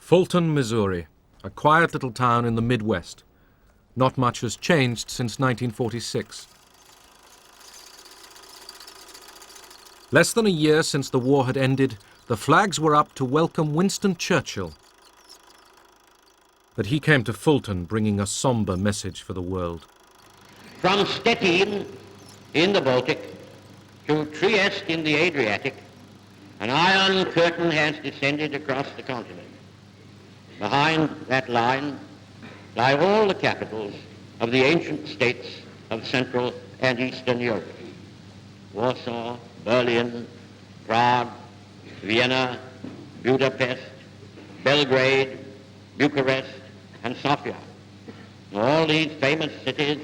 Fulton, Missouri, a quiet little town in the Midwest. Not much has changed since 1946. Less than a year since the war had ended, the flags were up to welcome Winston Churchill. But he came to Fulton bringing a somber message for the world. From Stettin in the Baltic to Trieste in the Adriatic, an iron curtain has descended across the continent. Behind that line lie all the capitals of the ancient states of Central and Eastern Europe. Warsaw, Berlin, Prague, Vienna, Budapest, Belgrade, Bucharest, and Sofia. All these famous cities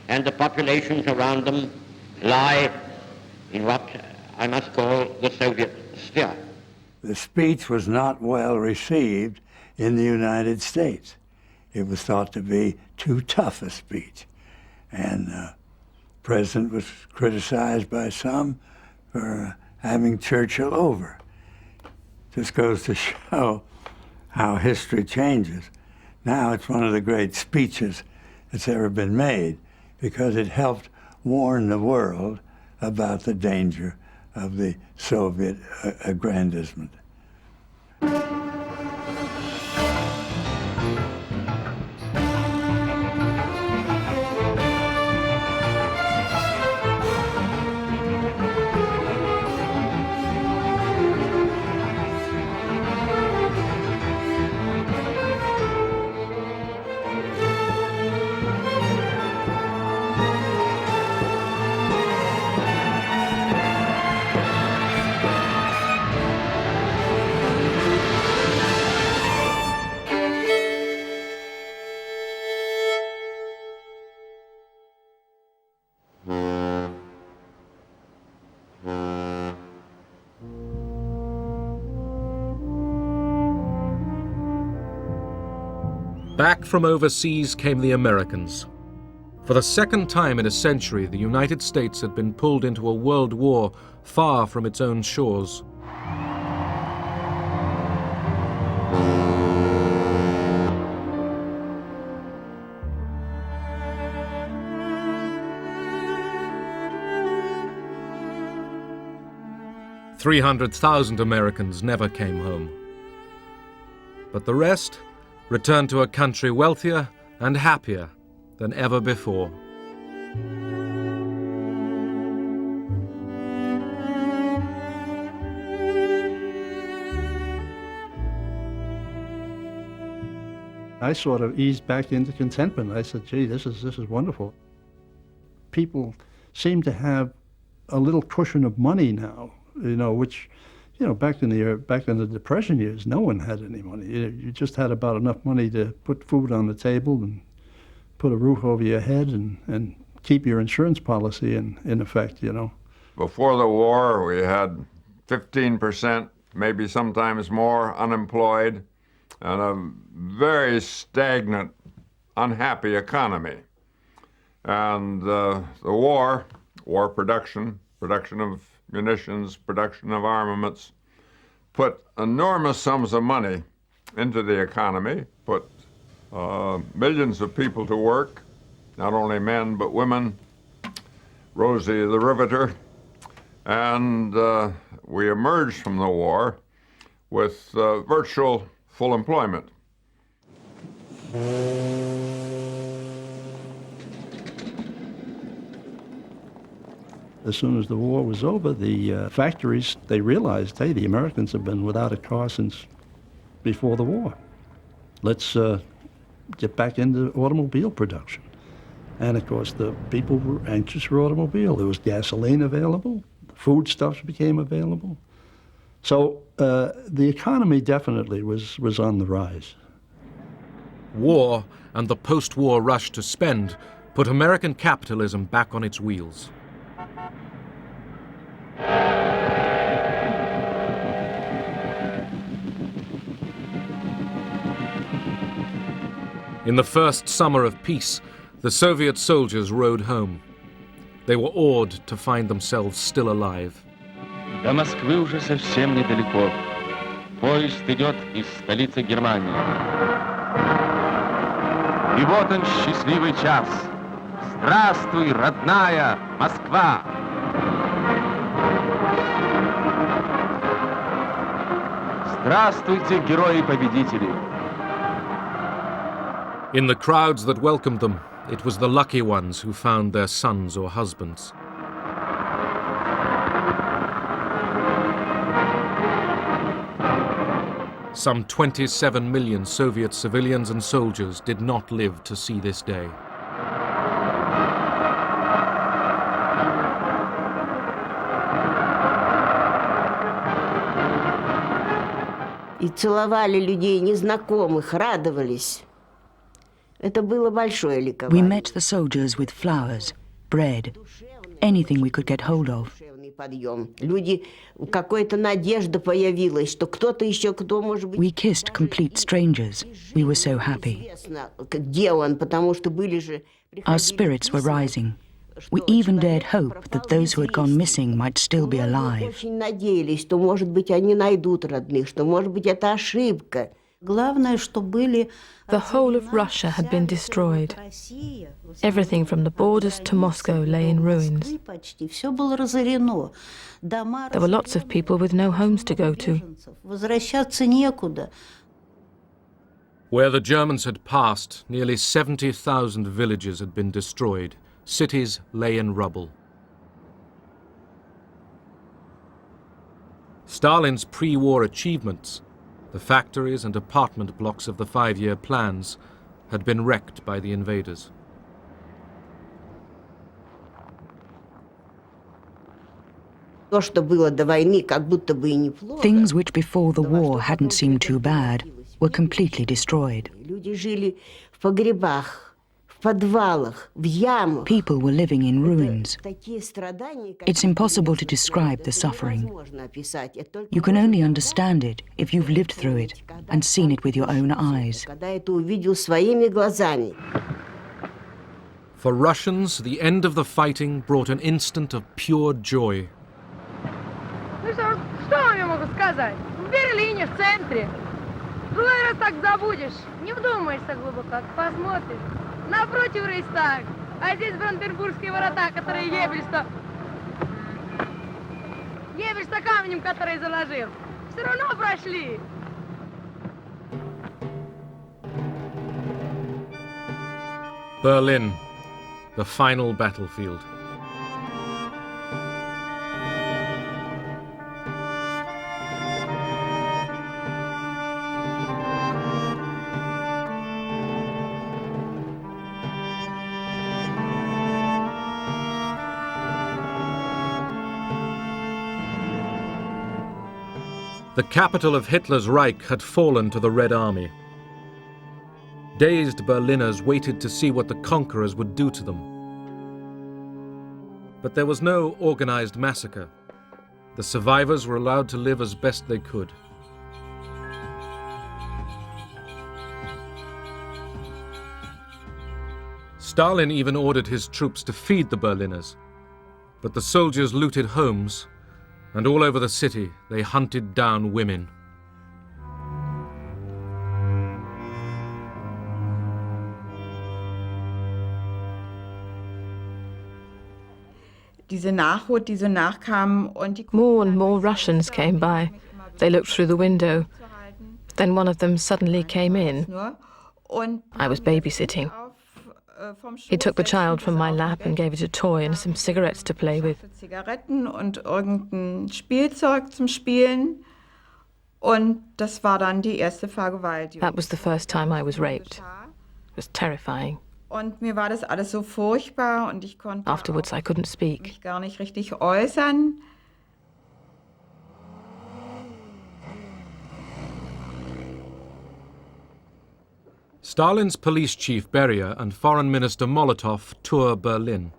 and the populations around them lie in what I must call the Soviet sphere. The speech was not well received in the United States. It was thought to be too tough a speech. And the president was criticized by some for having Churchill over. This goes to show how history changes. Now it's one of the great speeches that's ever been made because it helped warn the world about the danger of the Soviet aggrandizement. Back from overseas came the Americans. For the second time in a century, the United States had been pulled into a world war far from its own shores. "300,000 Americans never came home. But the rest returned to a country wealthier and happier than ever before." I sort of eased back into contentment. I said, gee, this is wonderful. People seem to have a little cushion of money now, which, back in the Depression years, no one had any money. You just had about enough money to put food on the table and put a roof over your head and keep your insurance policy in effect, Before the war, we had 15%, maybe sometimes more, unemployed, and a very stagnant, unhappy economy. And the war production of munitions, production of armaments, put enormous sums of money into the economy, put millions of people to work, not only men but women, Rosie the Riveter, and we emerged from the war with virtual full employment. As soon as the war was over, the factories, they realized, hey, the Americans have been without a car since before the war. Let's get back into automobile production. And of course, the people were anxious for automobile. There was gasoline available, foodstuffs became available. So the economy definitely was on the rise. War and the post-war rush to spend put American capitalism back on its wheels. In the first summer of peace, the Soviet soldiers rode home. They were awed to find themselves still alive. До Москвы уже совсем недалеко. Поезд идет из столицы Германии. И вот он, счастливый час. Здравствуй, родная Москва! Здравствуйте, герои-победители! In the crowds that welcomed them, it was the lucky ones who found their sons or husbands. Some 27 million Soviet civilians and soldiers did not live to see this day. И целовали людей незнакомых, радовались. Это было большое We ликование. met the soldiers with flowers, bread, anything we could get hold of. Душевный подъем. Люди, какая-то надежда появилась, что кто-то еще, кто, может быть, We kissed complete strangers. We were so happy. известно, где он, потому что были же... Our spirits were rising. We even dared hope that those who had gone missing might still be alive. Очень надеялись, что, может быть, они найдут родных, что, может быть, это ошибка. Главное, что были... The whole of Russia had been destroyed. Everything from the borders to Moscow lay in ruins. Почти все было разорено. Дома There were lots of people with no homes to go to. Возвращаться некуда. Where the Germans had passed, nearly 70,000 villages had been destroyed. Cities lay in rubble. Stalin's pre-war achievements, the factories and apartment blocks of the 5-year plans, had been wrecked by the invaders. То, что было до войны, как будто бы и неплохо. Things which before the war hadn't seemed too bad were completely destroyed. Люди жили в погребах, в подвалах, в ямах. People were living in ruins. Такие страдания, It's impossible to describe the suffering. невозможно описать. Это только You can only understand it if you've lived through it and seen it with your own eyes. когда это увидел своими глазами. For Russians, the end of the fighting brought an instant of pure joy. Ну что вам я могу сказать? В Берлине, в центре. Другой раз так забудешь, не вдумаешься глубоко, посмотришь. Напротив Рейхстаг, а здесь Бранденбургские ворота, которые Геббельс-то камнем, который заложил. Все равно прошли. Berlin, the final battlefield. The capital of Hitler's Reich had fallen to the Red Army. Dazed Berliners waited to see what the conquerors would do to them. But there was no organized massacre. The survivors were allowed to live as best they could. Stalin even ordered his troops to feed the Berliners, but the soldiers looted homes, and all over the city they hunted down women. More and more Russians came by. They looked through the window. Then one of them suddenly came in. I was babysitting. He took the child from my lap and gave it a toy and some cigarettes to play with. Zigaretten und irgendein Spielzeug zum Spielen. Und das war dann die erste Vergewaltigung. That was the first time I was raped. It was terrifying. Und mir war das alles so furchtbar und ich konnte Afterwards, I couldn't speak. mich gar nicht richtig äußern. Stalin's police chief Beria and foreign minister Molotov tour Berlin.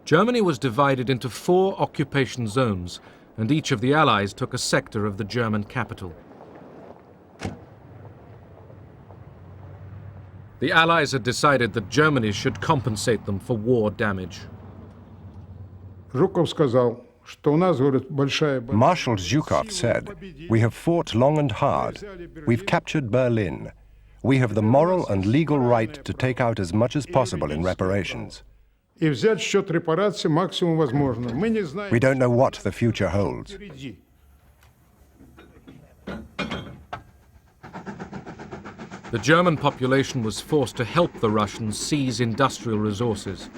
Germany was divided into 4 occupation zones, and each of the Allies took a sector of the German capital. The Allies had decided that Germany should compensate them for war damage. Marshal Zhukov said, "We have fought long and hard. We've captured Berlin. We have the moral and legal right to take out as much as possible in reparations. We don't know what the future holds." The German population was forced to help the Russians seize industrial resources.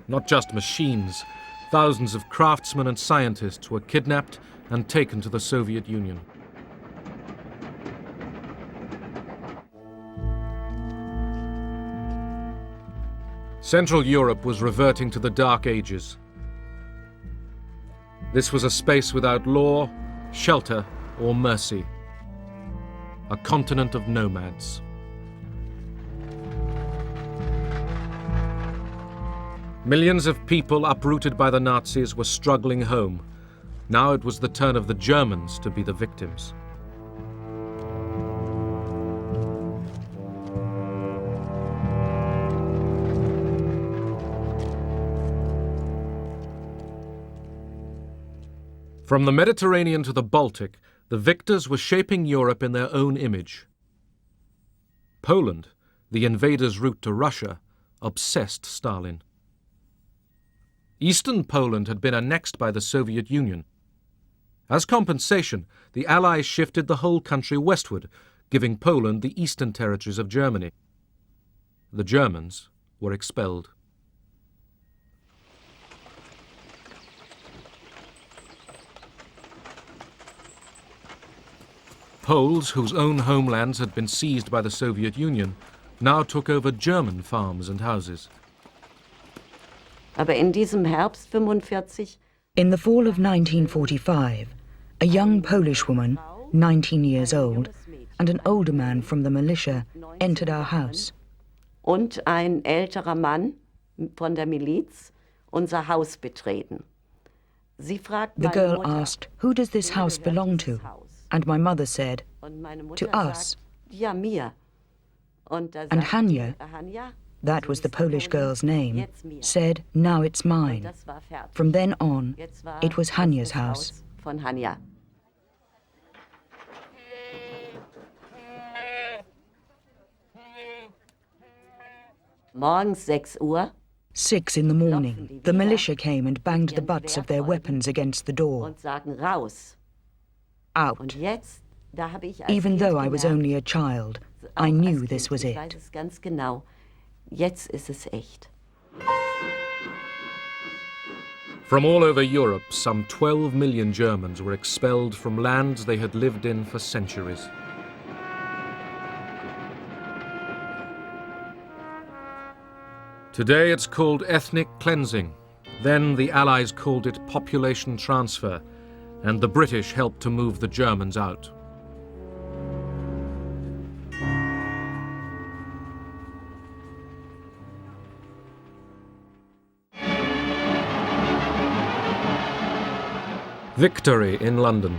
Not just machines, thousands of craftsmen and scientists were kidnapped and taken to the Soviet Union. Central Europe was reverting to the Dark Ages. This was a space without law, shelter, or mercy. A continent of nomads. Millions of people uprooted by the Nazis were struggling home. Now it was the turn of the Germans to be the victims. From the Mediterranean to the Baltic, the victors were shaping Europe in their own image. Poland, the invaders' route to Russia, obsessed Stalin. Eastern Poland had been annexed by the Soviet Union. As compensation, the Allies shifted the whole country westward, giving Poland the eastern territories of Germany. The Germans were expelled. Poles, whose own homelands had been seized by the Soviet Union, now took over German farms and houses. Aber in diesem Herbst 45, in the fall of 1945, a young Polish woman, 19 years old, and an older man from the militia entered our house. Und ein älterer Mann von der Miliz unser Haus betreten. Sie fragten The girl asked, "Who does this house belong to?" And my mother said, "To us." Ja, mir. Und And Hania, that was the Polish girl's name, said, "Now it's mine." From then on, it was Hania's house. Von Hania. Morgens 6 Uhr. 6 in the morning, the militia came and banged the butts of their weapons against the door. Und sagen raus. Out. Und jetzt, da habe ich als Even though I Kind was gemerkt, only a child, auch I als knew Kind, this was ich weiß it. es ganz genau. Jetzt ist es echt. From all over Europe, some 12 million Germans were expelled from lands they had lived in for centuries. Today it's called ethnic cleansing. Then the Allies called it population transfer, and the British helped to move the Germans out. Victory in London.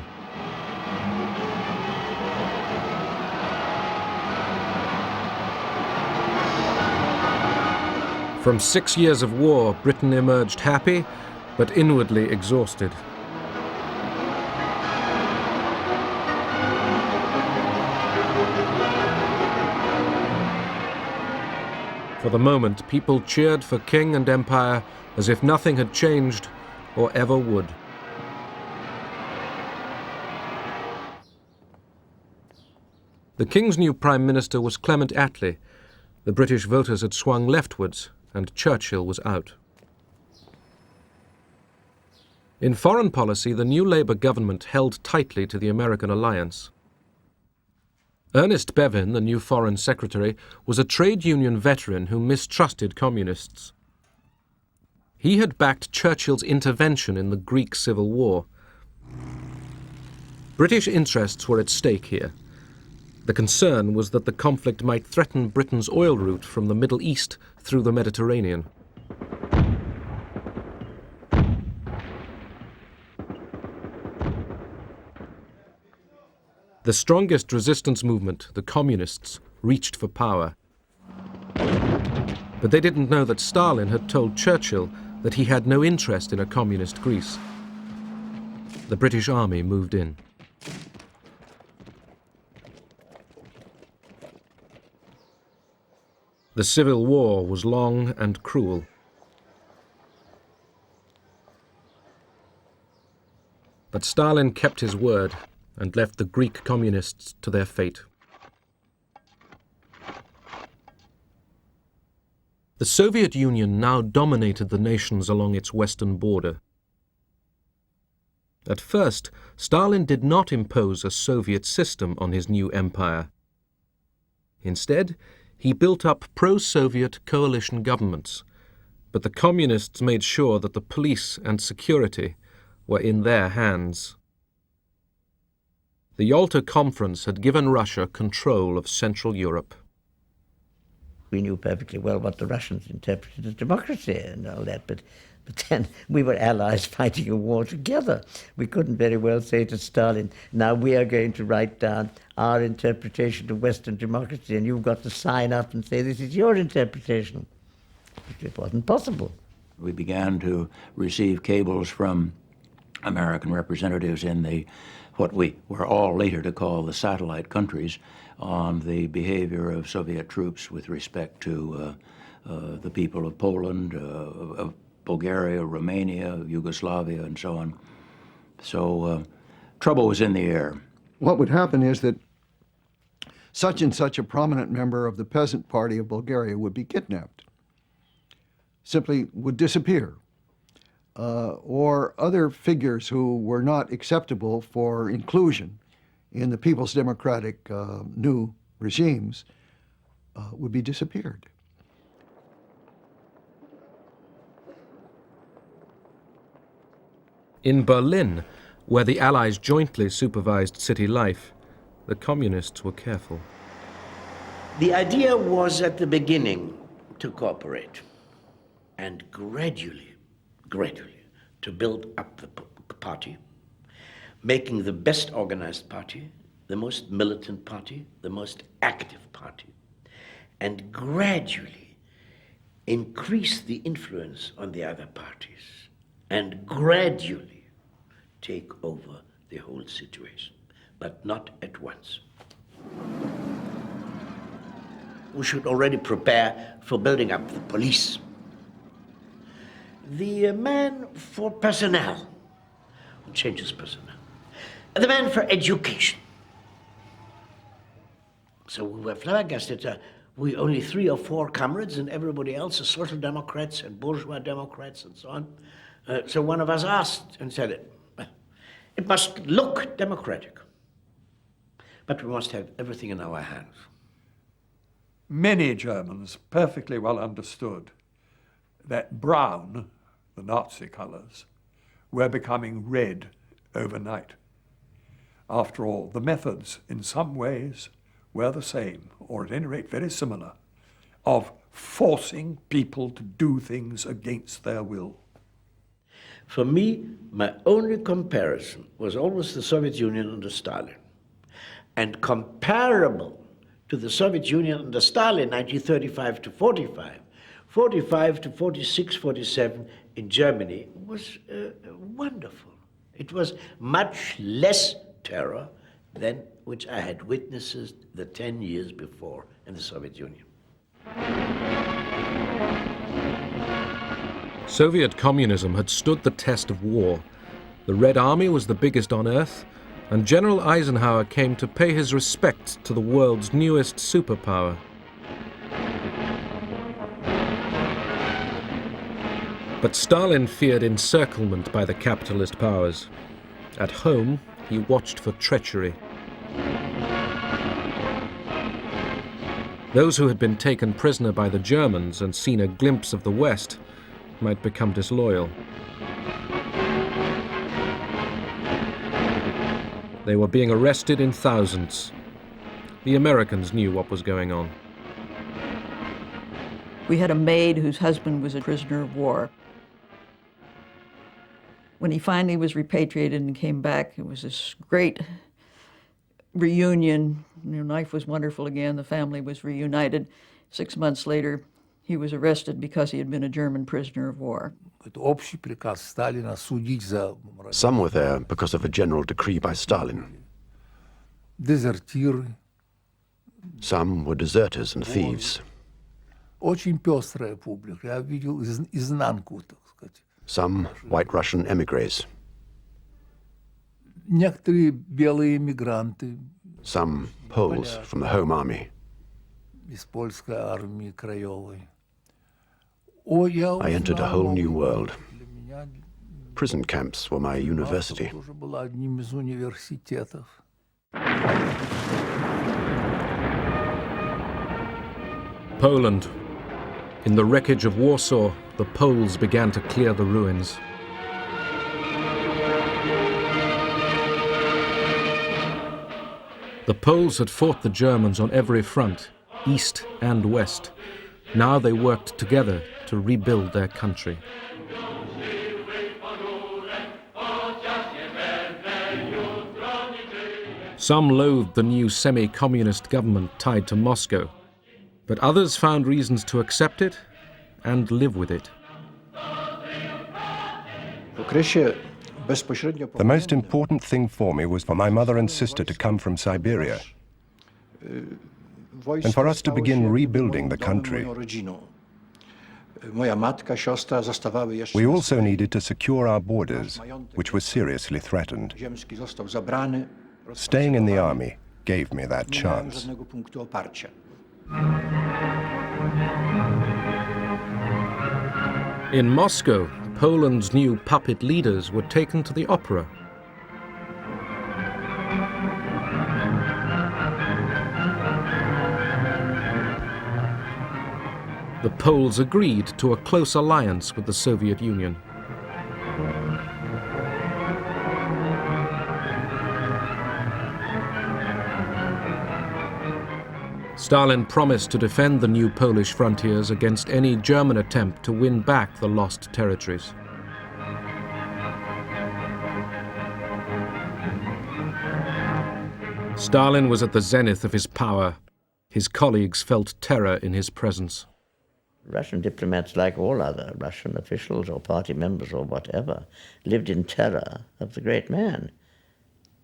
From 6 years of war, Britain emerged happy, but inwardly exhausted. For the moment, people cheered for king and empire as if nothing had changed or ever would. The King's new Prime Minister was Clement Attlee. The British voters had swung leftwards, and Churchill was out. In foreign policy, the new Labour government held tightly to the American alliance. Ernest Bevin, the new Foreign Secretary, was a trade union veteran who mistrusted communists. He had backed Churchill's intervention in the Greek Civil War. British interests were at stake here. The concern was that the conflict might threaten Britain's oil route from the Middle East through the Mediterranean. The strongest resistance movement, the Communists, reached for power. But they didn't know that Stalin had told Churchill that he had no interest in a communist Greece. The British Army moved in. The Civil War was long and cruel. But Stalin kept his word and left the Greek communists to their fate. The Soviet Union now dominated the nations along its western border. At first, Stalin did not impose a Soviet system on his new empire. Instead, he built up pro-Soviet coalition governments, but the communists made sure that the police and security were in their hands. The Yalta Conference had given Russia control of Central Europe. We knew perfectly well what the Russians interpreted as democracy and all that, but then we were allies fighting a war together. We couldn't very well say to Stalin, now we are going to write down our interpretation of Western democracy and you've got to sign up and say this is your interpretation. It wasn't possible. We began to receive cables from American representatives in what we were all later to call the satellite countries on the behavior of Soviet troops with respect to the people of Poland, of Bulgaria, Romania, Yugoslavia, and so on. So trouble was in the air. What would happen is that such and such a prominent member of the Peasant Party of Bulgaria would be kidnapped, simply would disappear. Or other figures who were not acceptable for inclusion in the People's Democratic new regimes would be disappeared. In Berlin, where the Allies jointly supervised city life, the communists were careful. The idea was at the beginning to cooperate and gradually to build up the party, making the best organized party, the most militant party, the most active party, and gradually increase the influence on the other parties and gradually take over the whole situation, but not at once. We should already prepare for building up the police. The man for personnel, changes personnel. The man for education. So we were flabbergasted. We only 3 or 4 comrades and everybody else is social democrats and bourgeois democrats and so on. So one of us asked and said, it must look democratic, but we must have everything in our hands. Many Germans perfectly well understood that brown, the Nazi colors, were becoming red overnight. After all, the methods in some ways were the same, or at any rate very similar, of forcing people to do things against their will. For me, my only comparison was always the Soviet Union under Stalin. And comparable to the Soviet Union under Stalin, 1935 to 45, 45 to 46, 47 in Germany was wonderful. It was much less terror than which I had witnessed the 10 years before in the Soviet Union. Soviet communism had stood the test of war. The Red Army was the biggest on earth, and General Eisenhower came to pay his respects to the world's newest superpower. But Stalin feared encirclement by the capitalist powers. At home, he watched for treachery. Those who had been taken prisoner by the Germans and seen a glimpse of the West might become disloyal. They were being arrested in thousands. The Americans knew what was going on. We had a maid whose husband was a prisoner of war. When he finally was repatriated and came back, it was this great reunion. Life was wonderful again. The family was reunited. 6 months later, He was arrested because he had been a German prisoner of war. Some were there because of a general decree by Stalin. Some were deserters and thieves. Some White Russian emigres. Some Poles from the Home Army. I entered a whole new world. Prison camps were my university. Poland. In the wreckage of Warsaw, the Poles began to clear the ruins. The Poles had fought the Germans on every front, east and west. Now they worked together to rebuild their country. Some loathed the new semi-communist government tied to Moscow, but others found reasons to accept it and live with it. The most important thing for me was for my mother and sister to come from Siberia and for us to begin rebuilding the country. We also needed to secure our borders, which were seriously threatened. Staying in the army gave me that chance. In Moscow, Poland's new puppet leaders were taken to the opera. The Poles agreed to a close alliance with the Soviet Union. Stalin promised to defend the new Polish frontiers against any German attempt to win back the lost territories. Stalin was at the zenith of his power. His colleagues felt terror in his presence. Russian diplomats, like all other Russian officials or party members or whatever, lived in terror of the great man,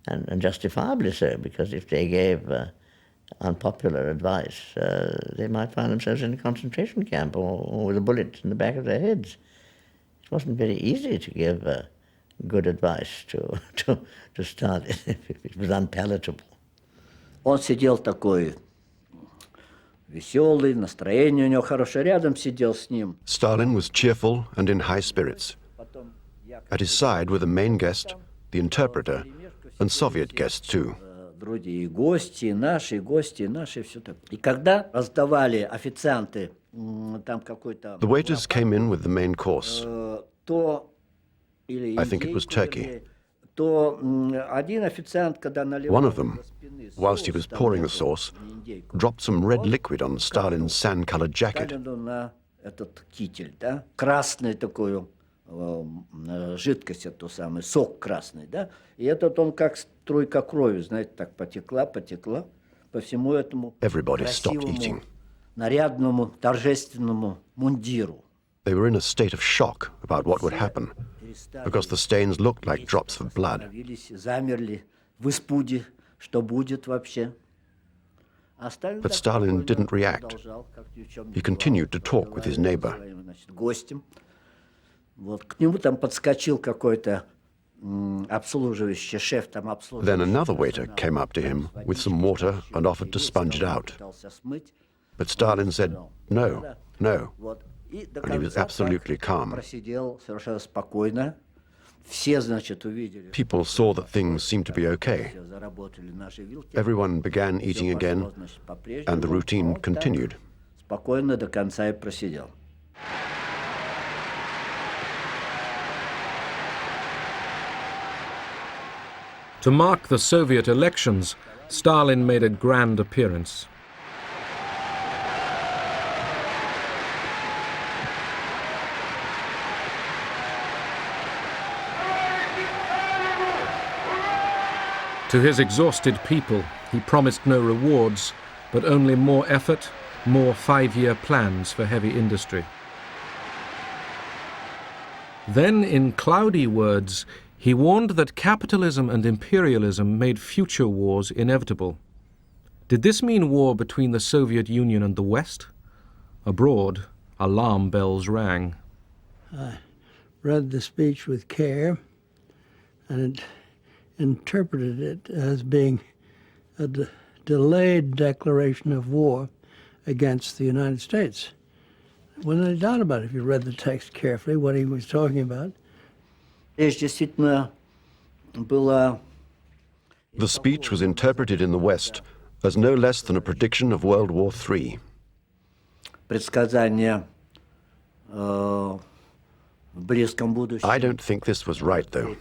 and justifiably so, because if they gave unpopular advice, they might find themselves in a concentration camp or with a bullet in the back of their heads. It wasn't very easy to give good advice to Stalin if it was unpalatable. Он сидел такой веселый, настроение у него хорошее, рядом сидел с ним. Stalin was cheerful and in high spirits. At his side were the main guest, the interpreter, and Soviet guests too. Другие гости, наши, все так. И когда раздавали официанты там какой-то... The waiters came in with the main course. I think it was turkey. One of them, whilst he was pouring the sauce, dropped some red liquid on Stalin's sand-colored jacket. Красную такую жидкость, эту самую, сок красный, да? И этот он как струйка крови, знаете, так потекла по всему этому красивому, нарядному, торжественному мундиру. They were in a state of shock about what would happen, because the stains looked like drops of blood. Замерли в испуге, что будет вообще. But Stalin didn't react. He continued to talk with his neighbor. Вот к нему там подскочил какой-то обслуживающий шеф там обслуживающий. Then another waiter came up to him with some water and offered to sponge it out. But Stalin said, no, no. And he was absolutely calm. Просидел совершенно спокойно. Все, значит, увидели. People saw that things seemed to be okay. Everyone began eating again, and the routine continued. Спокойно до конца и просидел. To mark the Soviet elections, Stalin made a grand appearance. To his exhausted people, he promised no rewards, but only more effort more 5-year plans for heavy industry. Then, in cloudy words, he warned that capitalism and imperialism made future wars inevitable. Did this mean war between the Soviet Union and the West? Abroad, alarm bells rang. I read the speech with care and interpreted it as being a delayed declaration of war against the United States. Wasn't any doubt about it if you read the text carefully, what he was talking about. The speech was interpreted in the West as no less than a prediction of World War III. I don't think this was right, though.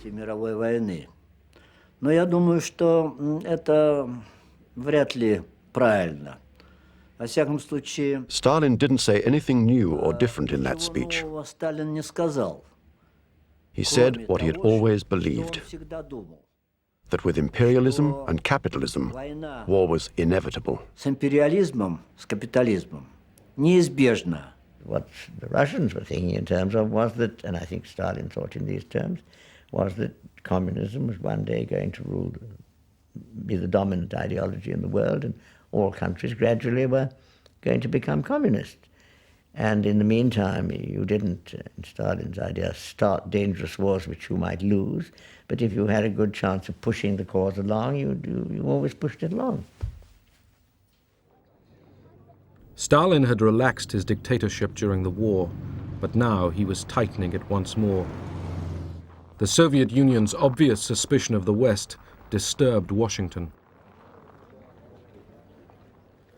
Но я думаю, что это вряд ли правильно. Во всяком случае, Stalin didn't say anything new or different in that speech. Сталин не сказал. He said what he had always believed, that with imperialism and capitalism, war was inevitable. С империализмом, с капитализмом неизбежно. What the Russians were thinking in terms of was that, and I think Stalin thought in these terms, was that communism was one day going to rule, be the dominant ideology in the world, and all countries gradually were going to become communist. And in the meantime, you didn't, in Stalin's idea, start dangerous wars which you might lose, but if you had a good chance of pushing the cause along, you always pushed it along. Stalin had relaxed his dictatorship during the war, but now he was tightening it once more. The Soviet Union's obvious suspicion of the West disturbed Washington.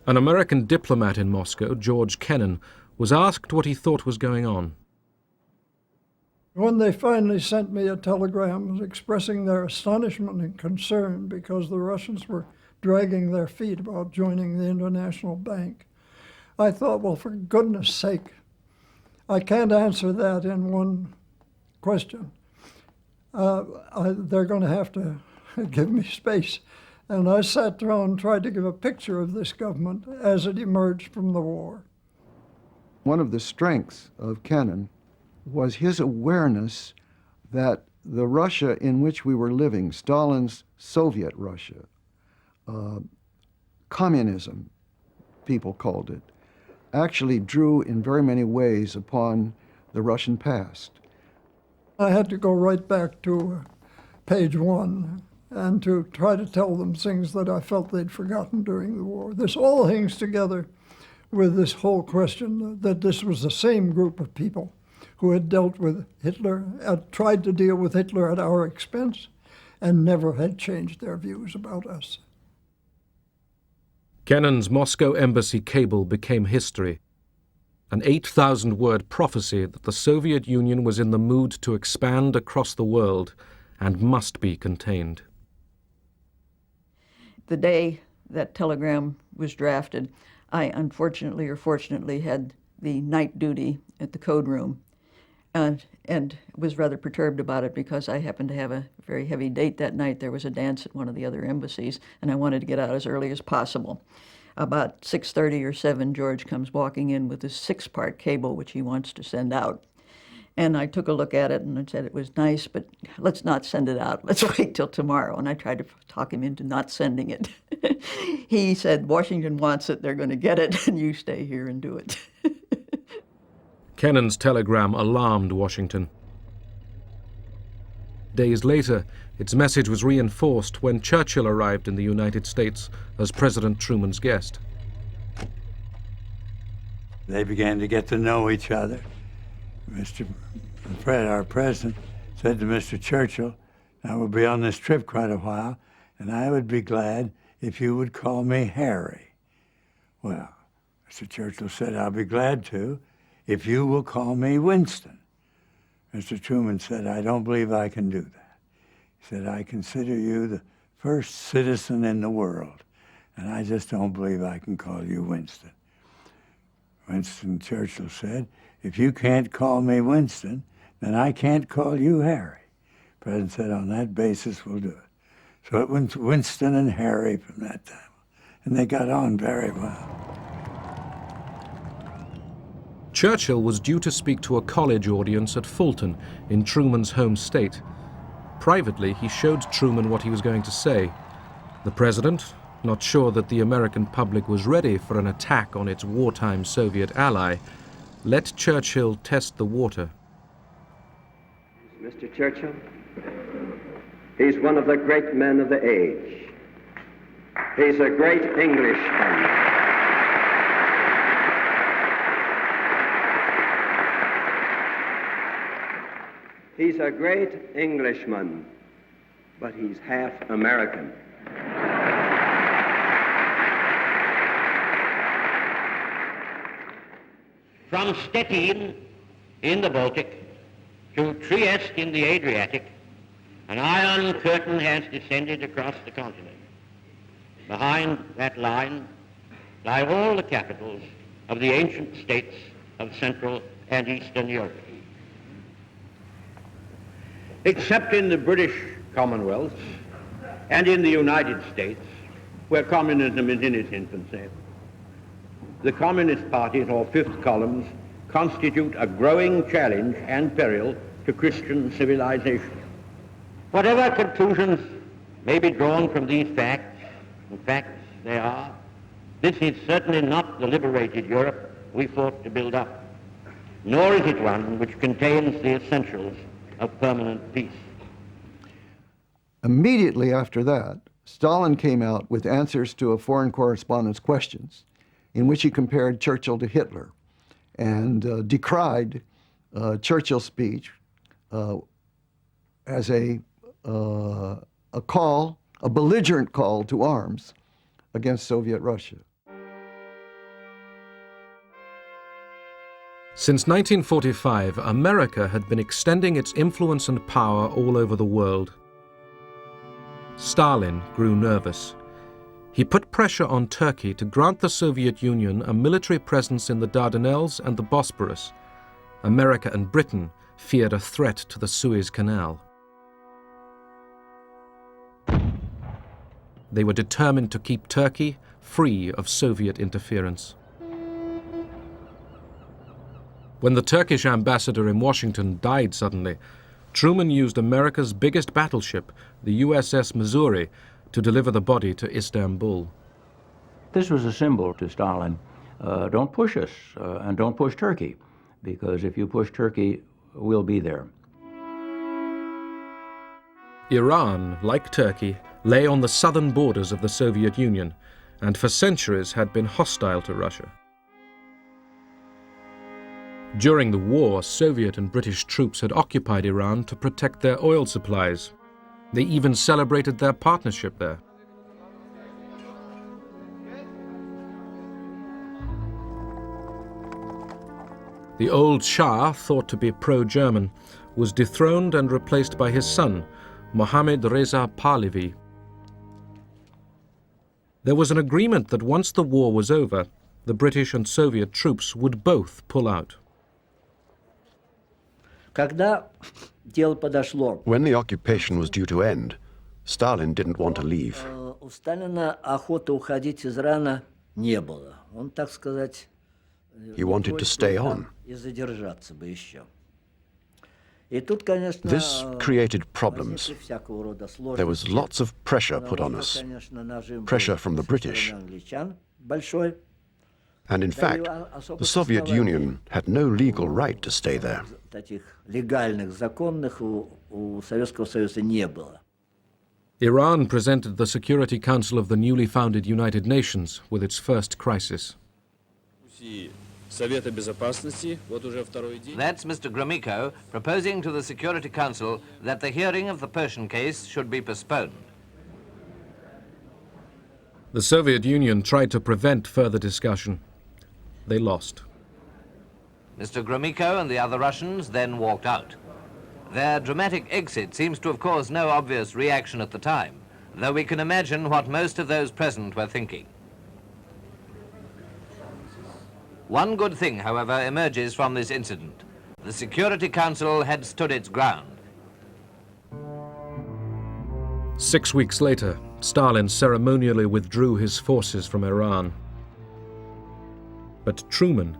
An American diplomat in Moscow, George Kennan, was asked what he thought was going on. When they finally sent me a telegram expressing their astonishment and concern because the Russians were dragging their feet about joining the International Bank, I thought, well, for goodness sake, I can't answer that in one question. They're going to have to give me space. And I sat down and tried to give a picture of this government as it emerged from the war. One of the strengths of Kennan was his awareness that the Russia in which we were living, Stalin's Soviet Russia, communism, people called it, actually drew in very many ways upon the Russian past. I had to go right back to page 1 and to try to tell them things that I felt they'd forgotten during the war. This all hangs together with this whole question that this was the same group of people who had dealt with Hitler, had tried to deal with Hitler at our expense, and never had changed their views about us. Kennan's Moscow embassy cable became history, an 8,000-word prophecy that the Soviet Union was in the mood to expand across the world and must be contained. The day that telegram was drafted, I unfortunately or fortunately had the night duty at the code room and was rather perturbed about it because I happened to have a very heavy date that night. There was a dance at one of the other embassies, and I wanted to get out as early as possible. About 6:30 or 7, George comes walking in with this 6-part cable, which he wants to send out. And I took a look at it and I said it was nice, but let's not send it out. Let's wait till tomorrow. And I tried to talk him into not sending it. He said, Washington wants it, they're going to get it, and you stay here and do it. Kennan's telegram alarmed Washington. Days later, its message was reinforced when Churchill arrived in the United States as President Truman's guest. They began to get to know each other. Fred, our president, said to Mr. Churchill, I will be on this trip quite a while, and I would be glad if you would call me Harry. Well, Mr. Churchill said, I'll be glad to if you will call me Winston. Mr. Truman said, I don't believe I can do that. He said, I consider you the first citizen in the world, and I just don't believe I can call you Winston. Winston Churchill said, if you can't call me Winston, then I can't call you Harry. The president said, on that basis, we'll do it. So it went Winston and Harry from that time, and they got on very well. Churchill was due to speak to a college audience at Fulton, in Truman's home state. Privately, he showed Truman what he was going to say. The president, not sure that the American public was ready for an attack on its wartime Soviet ally, let Churchill test the water. Mr. Churchill, he's one of the great men of the age. He's a great Englishman. He's a great Englishman, but he's half American. From Stettin in the Baltic to Trieste in the Adriatic, an iron curtain has descended across the continent. Behind that line lie all the capitals of the ancient states of Central and Eastern Europe. Except in the British Commonwealth and in the United States, where communism is in its infancy, the Communist parties, or fifth columns, constitute a growing challenge and peril to Christian civilization. Whatever conclusions may be drawn from these facts, and facts they are, this is certainly not the liberated Europe we fought to build up, nor is it one which contains the essentials of permanent peace. Immediately after that, Stalin came out with answers to a foreign correspondent's questions in which he compared Churchill to Hitler and decried Churchill's speech as a belligerent call to arms against Soviet Russia. Since 1945, America had been extending its influence and power all over the world. Stalin grew nervous. He put pressure on Turkey to grant the Soviet Union a military presence in the Dardanelles and the Bosporus. America and Britain feared a threat to the Suez Canal. They were determined to keep Turkey free of Soviet interference. When the Turkish ambassador in Washington died suddenly, Truman used America's biggest battleship, the USS Missouri, to deliver the body to Istanbul. This was a symbol to Stalin. Don't push us, and don't push Turkey, because if you push Turkey, we'll be there. Iran, like Turkey, lay on the southern borders of the Soviet Union, and for centuries had been hostile to Russia. During the war, Soviet and British troops had occupied Iran to protect their oil supplies. They even celebrated their partnership there. The old Shah, thought to be pro-German, was dethroned and replaced by his son, Mohammad Reza Pahlavi. There was an agreement that once the war was over, the British and Soviet troops would both pull out. When the occupation was due to end, Stalin didn't want to leave. He wanted to stay on. This created problems. There was lots of pressure put on us. Pressure from the British. And in fact, the Soviet Union had no legal right to stay there. Iran presented the Security Council of the newly founded United Nations with its first crisis. That's Mr. Gromyko proposing to the Security Council that the hearing of the Persian case should be postponed. The Soviet Union tried to prevent further discussion. They lost. Mr. Gromyko and the other Russians then walked out. Their dramatic exit seems to have caused no obvious reaction at the time, though we can imagine what most of those present were thinking. One good thing, however, emerges from this incident. The Security Council had stood its ground. 6 weeks later, Stalin ceremonially withdrew his forces from Iran. But Truman,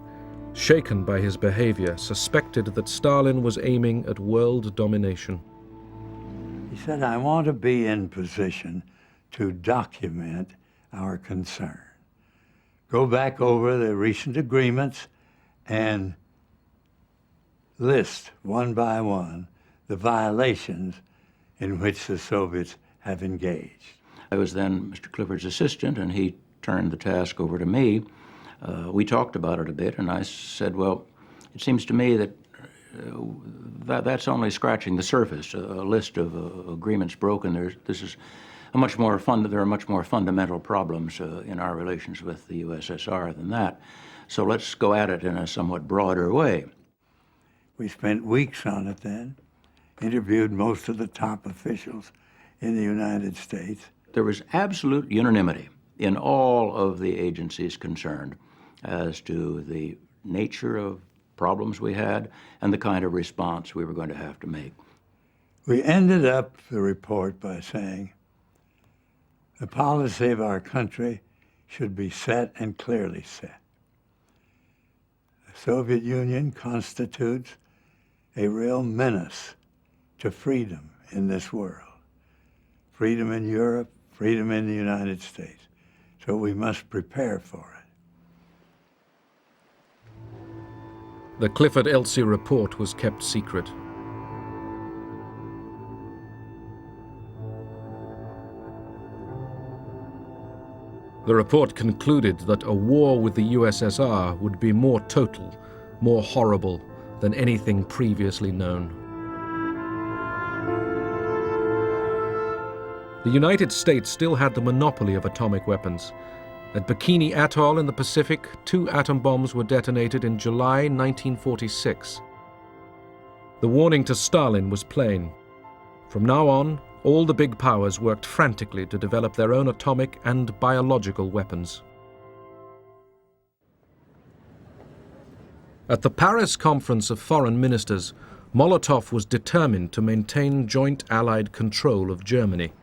shaken by his behavior, suspected that Stalin was aiming at world domination. He said, I want to be in position to document our concern. Go back over the recent agreements and list one by one the violations in which the Soviets have engaged. I was then Mr. Clifford's assistant, and he turned the task over to me. We talked about it a bit, and I said, well, it seems to me that that's only scratching the surface. A list of agreements broken. There are much more fundamental problems in our relations with the USSR than that. So let's go at it in a somewhat broader way. We spent weeks on it then, interviewed most of the top officials in the United States. There was absolute unanimity in all of the agencies concerned as to the nature of problems we had and the kind of response we were going to have to make. We ended up the report by saying, the policy of our country should be set and clearly set. The Soviet Union constitutes a real menace to freedom in this world. Freedom in Europe, freedom in the United States. So we must prepare for it. The Clifford-Elsie report was kept secret. The report concluded that a war with the USSR would be more total, more horrible than anything previously known. The United States still had the monopoly of atomic weapons. At Bikini Atoll in the Pacific, 2 atom bombs were detonated in July 1946. The warning to Stalin was plain. From now on, all the big powers worked frantically to develop their own atomic and biological weapons. At the Paris Conference of Foreign Ministers, Molotov was determined to maintain joint Allied control of Germany.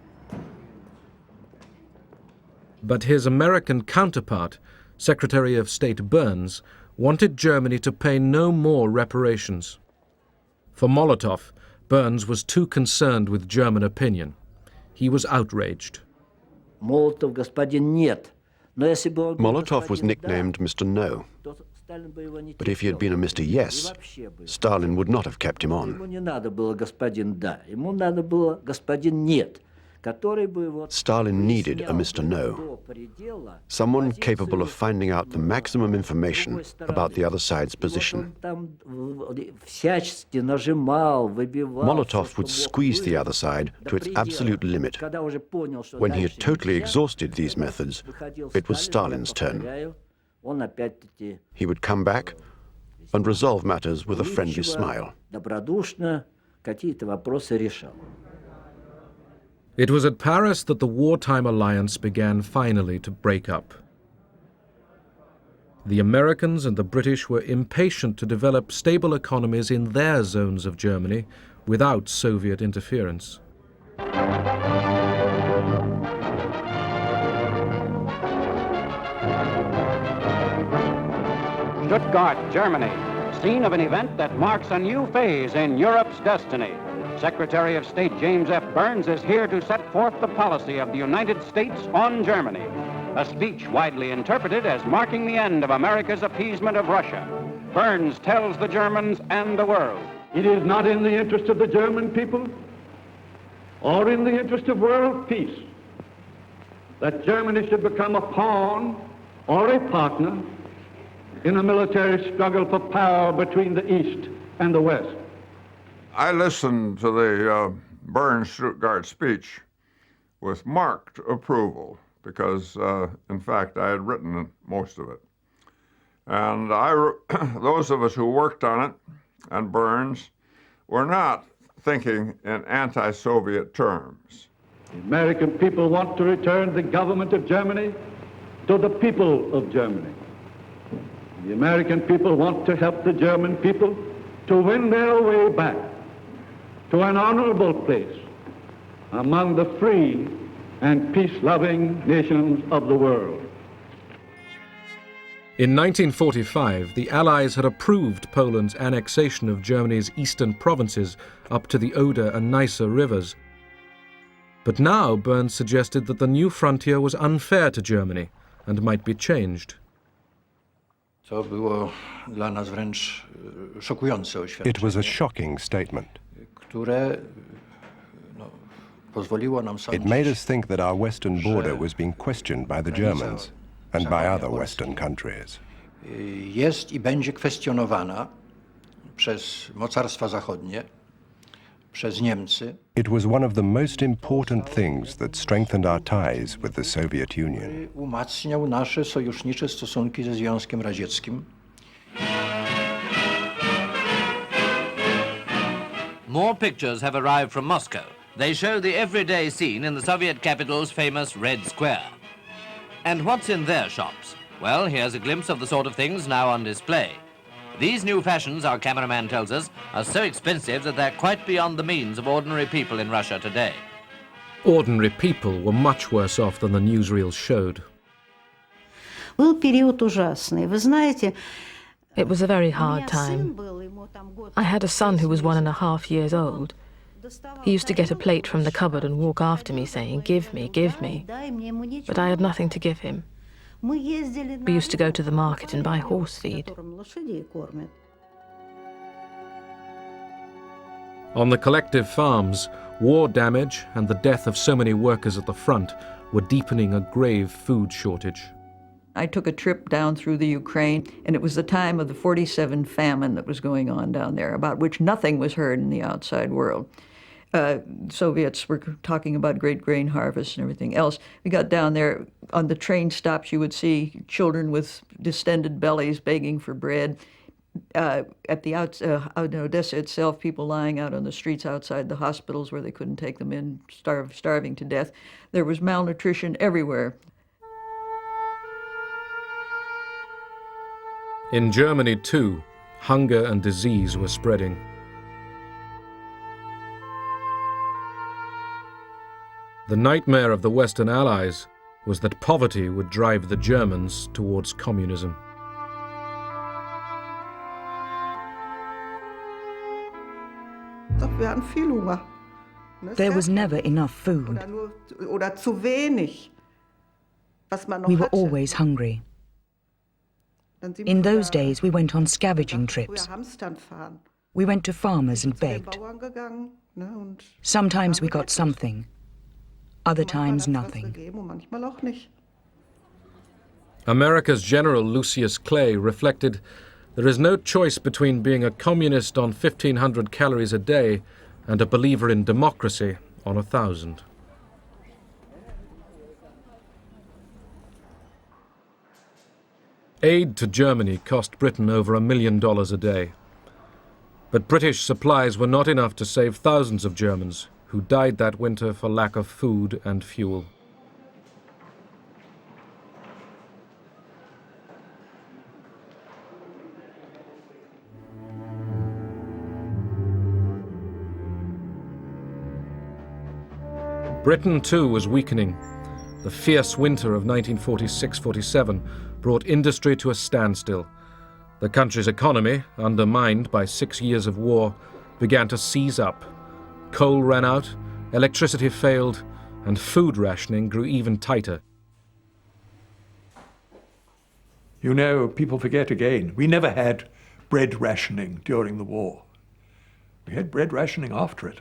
But his American counterpart, Secretary of State Burns, wanted Germany to pay no more reparations. For Molotov, Burns was too concerned with German opinion. He was outraged. Молотов господин нет. Molotov was nicknamed Mr. No. But if he had been a Mr. Yes, Stalin would not have kept him on. Ему не надо было господин да, ему надо было господин нет. Stalin needed a Mr. No, someone capable of finding out the maximum information about the other side's position. Molotov would squeeze the other side to its absolute limit. When he had totally exhausted these methods, it was Stalin's turn. He would come back and resolve matters with a friendly smile. It was at Paris that the wartime alliance began finally to break up. The Americans and the British were impatient to develop stable economies in their zones of Germany without Soviet interference. Stuttgart, Germany, scene of an event that marks a new phase in Europe's destiny. Secretary of State James F. Burns is here to set forth the policy of the United States on Germany, a speech widely interpreted as marking the end of America's appeasement of Russia. Burns tells the Germans and the world, it is not in the interest of the German people or in the interest of world peace that Germany should become a pawn or a partner in a military struggle for power between the East and the West. I listened to the Burns-Stuttgart speech with marked approval because, in fact, I had written most of it. And those of us who worked on it, and Burns, were not thinking in anti-Soviet terms. The American people want to return the government of Germany to the people of Germany. The American people want to help the German people to win their way back to an honorable place among the free and peace-loving nations of the world. In 1945, the Allies had approved Poland's annexation of Germany's eastern provinces up to the Oder and Neisse rivers. But now Burns suggested that the new frontier was unfair to Germany and might be changed. It was a shocking statement. It made us think that our western border was being questioned by the Germans and by other Western countries. Jest I będzie kwestionowana przez mocarstwa zachodnie, przez Niemcy. It was one of the most important things that strengthened our ties with the Soviet Union. Umacniał nasze sojusznicze stosunki ze Związkiem Radzieckim. More pictures have arrived from Moscow. They show the everyday scene in the Soviet capital's famous Red Square. And what's in their shops? Well, here's a glimpse of the sort of things now on display. These new fashions, our cameraman tells us, are so expensive that they're quite beyond the means of ordinary people in Russia today. Ordinary people were much worse off than the newsreels showed. Был период ужасный. Вы знаете, It was a very hard time. I had a son who was 1.5 years old. He used to get a plate from the cupboard and walk after me saying, "Give me, give me." But I had nothing to give him. We used to go to the market and buy horse feed. On the collective farms, war damage and the death of so many workers at the front were deepening a grave food shortage. I took a trip down through the Ukraine, and it was the time of the 47 famine that was going on down there, about which nothing was heard in the outside world. Soviets were talking about great grain harvests and everything else. We got down there, on the train stops, you would see children with distended bellies begging for bread. At the in Odessa itself, people lying out on the streets outside the hospitals where they couldn't take them in, starving to death. There was malnutrition everywhere. In Germany, too, hunger and disease were spreading. The nightmare of the Western Allies was that poverty would drive the Germans towards communism. There was never enough food. We were always hungry. In those days, we went on scavenging trips. We went to farmers and begged. Sometimes we got something, other times nothing. America's General Lucius Clay reflected, "There is no choice between being a communist on 1,500 calories a day and a believer in democracy on 1,000. Aid to Germany cost Britain over $1 million a day. But British supplies were not enough to save thousands of Germans who died that winter for lack of food and fuel. Britain, too, was weakening. The fierce winter of 1946-47 brought industry to a standstill. The country's economy, undermined by 6 years of war, began to seize up. Coal ran out, electricity failed, and food rationing grew even tighter. You know, people forget again, we never had bread rationing during the war. We had bread rationing after it.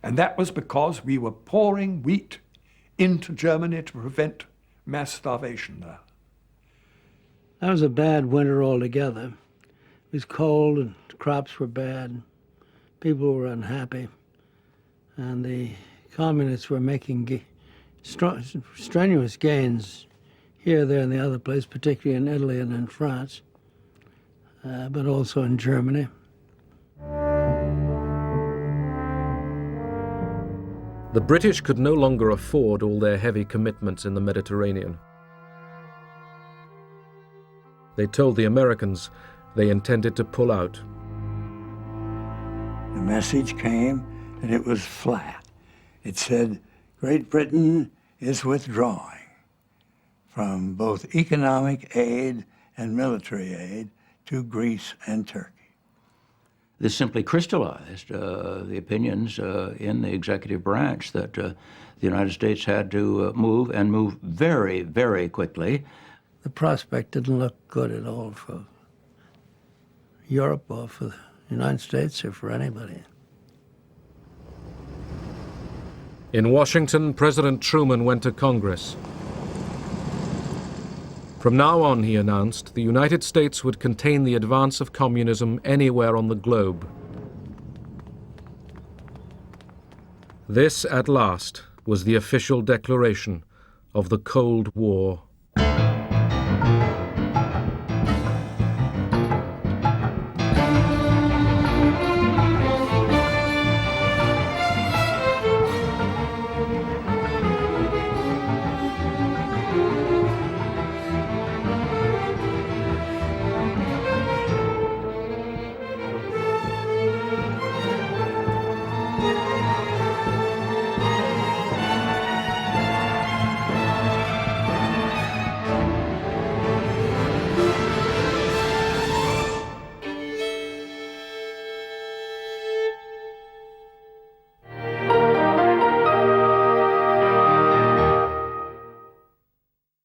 And that was because we were pouring wheat into Germany to prevent mass starvation there. That was a bad winter altogether. It was cold and the crops were bad. People were unhappy. And the communists were making strenuous gains here, there, and the other place, particularly in Italy and in France, but also in Germany. The British could no longer afford all their heavy commitments in the Mediterranean. They told the Americans they intended to pull out. The message came, and it was flat. It said, Great Britain is withdrawing from both economic aid and military aid to Greece and Turkey. This simply crystallized the opinions in the executive branch that the United States had to move and move very, very quickly. The prospect didn't look good at all for Europe or for the United States or for anybody. In Washington, President Truman went to Congress. From now on, he announced, the United States would contain the advance of communism anywhere on the globe. This, at last, was the official declaration of the Cold War.